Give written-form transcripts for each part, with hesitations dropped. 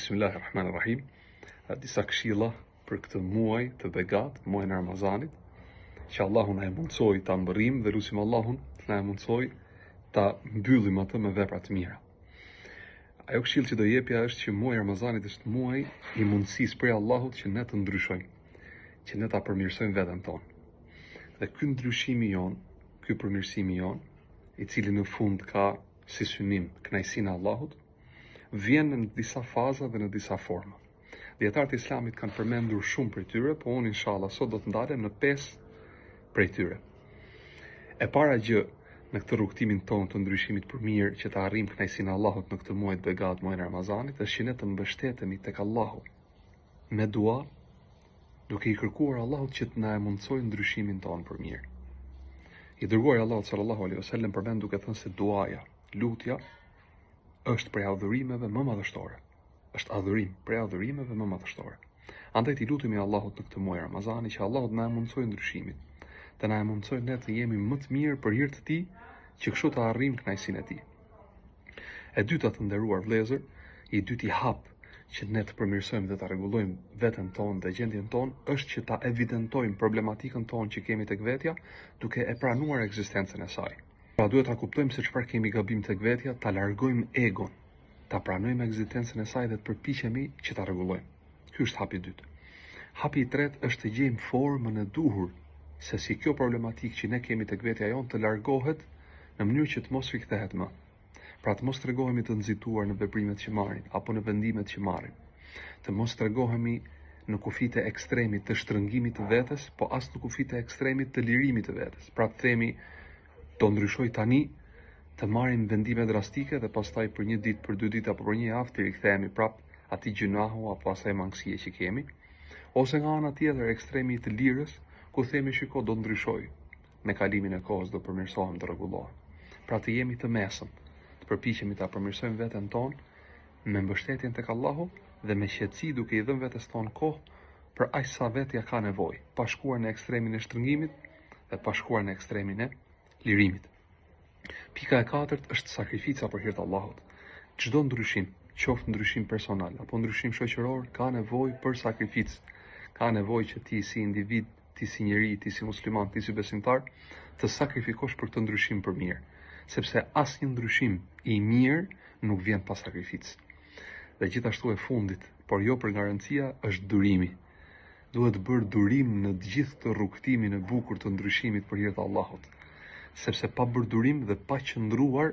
Bismillahirrahmanirrahim. Disa këshilla për këtë muaj të begat, muajin e Ramazanit, që Allahu na e mundsoi ta mbërrim dhe lutim Allahun të na e mundsoi ta mbyllim atë me vepra të mira. Ajo këshill që do jepja është që muaji i Ramazanit është muaj i mundësisë prej Allahut që ne të ndryshojmë, që ne ta përmirësojmë veten tonë. Dhe ky ndryshimi jon, ky përmirësimi jon, i cili në fund ka si synim kënaqësinë e Allahut, vjen në disa faza dhe në disa forma. Dietarët e Islamit kanë përmendur shumë prej tyre, po unë inshallah sot do të ndalem në 5 prej tyre. E para gjë në këtë rrugtimin tonë të ndryshimit për mirë që të arrijmë kënaqësinë e Allahut në këtë muaj të begat, muajin e Ramazanit, është që ne të mbështetemi tek Allahu me dua, duke i kërkuar Allahut që të na e mundsojë ndryshimin tonë për mirë. I dërguari Allahut sallallahu alaihi wasallam përmend duke thënë se duaja, lutja është prej adhurimeve më madhështore. Është adhurim prej adhurimeve më madhështore. Andaj t'i lutemi Allahut në këtë muaj Ramazani që Allahut na e mundsojë ndryshimin, të na e mundsojë ne të jemi më të mirë për hir të Tij, që kështu të arrijmë kënaqësinë e Tij. E dyta, të nderuar vëllezër, i dyti hap që ne të përmirësojmë dhe ta rregullojmë veten tonë dhe gjendjen tonë është që ta evidentojmë problematikën tonë që kemi tek vetja, duke e pranuar ekzistencën e saj. Pra duhet ta kuptojmë se çfarë kemi gabim tek vetja, ta largojmë egon, ta pranojmë ekzistencën e saj dhe të përpiqemi që ta rregullojmë. Ky është hapi i dytë. Hapi i tretë është të gjejmë formën e duhur se si kjo problematikë që ne kemi tek vetja jonë të largohet në mënyrë që të mos rikthehet më. Pra të mos tregojemi të nxituar në veprimet që marrim apo në vendimet që marrim. Të mos tregojemi në kufite e ekstremit të shtrëngimit të vetes, po as në kufite e ekstremit të lirimit të vetes. Pra të themi do ndryshoj tani, të marrim vendime drastike dhe pastaj për një ditë, për 2 ditë apo për një javë të rikthehemi prap atij gjunahu apo asaj mangësie që kemi, ose nga ana tjetër ekstremi i të lirës, ku themi shiko do ndryshoj, me kalimin e kohës do përmirësohem, do rregullohem. Pra të jemi të mesëm, të përpiqemi ta përmirësojmë veten tonë me mbështetjen tek Allahu dhe me qetësi duke i dhënë vetes tonë kohë për aq sa vetja ka nevojë, pa shkuar në ekstremin e shtrëngimit dhe pa shkuar në ekstremin e lirimit. Pika e katërt është sakrifica për hir të Allahut. Çdo ndryshim, qoftë ndryshim personal apo ndryshim shoqëror, ka nevojë për sakrificë. Ka nevojë që ti si individ, ti si njeri, ti si musliman, ti si besimtar, të sakrifikosh për këtë ndryshim për mirë, sepse asnjë ndryshim i mirë nuk vjen pa sakrificë. Dhe gjithashtu e fundit, por jo për garancia, është durimi. Duhet bërë durim në të gjithë të rrugtimin e bukur të ndryshimit për hir të Allahut. Sepse pa bërë durim dhe pa qëndruar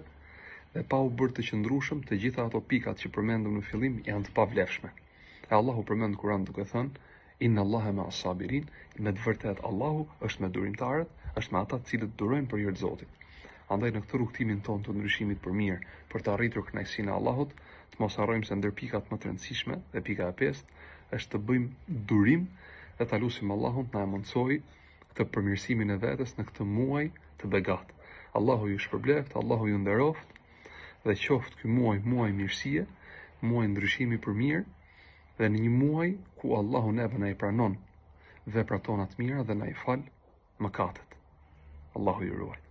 dhe pa u bërë të qëndrueshëm, të gjitha ato pikat që përmendëm në fillim janë të pavlefshme. E Allahu përmend në Kur'an duke thënë: Inna Allaha ma'as sabirin, me të vërtetë Allahu është me durimtarët, është me ata të cilët durojnë për hir të Zotit. Andaj në këtë rrugtimin tonë të ndryshimit për mirë, për të arritur kënaqësinë e Allahut, të mos harrojmë se ndër pikat më të rëndësishme dhe pika e 5 është të bëjmë durim dhe ta lutim Allahun të na mundsojë këtë përmirësimin e vetes në këtë muaj të begat. Allahu ju shpërbleft, Allahu ju nderoft dhe qoftë ky muaj mirësie, muaj ndryshimi për mirë dhe në një muaj ku Allahu neve na i pranon veprat tona të mira dhe na i fal mëkatet. Allahu ju ruaj.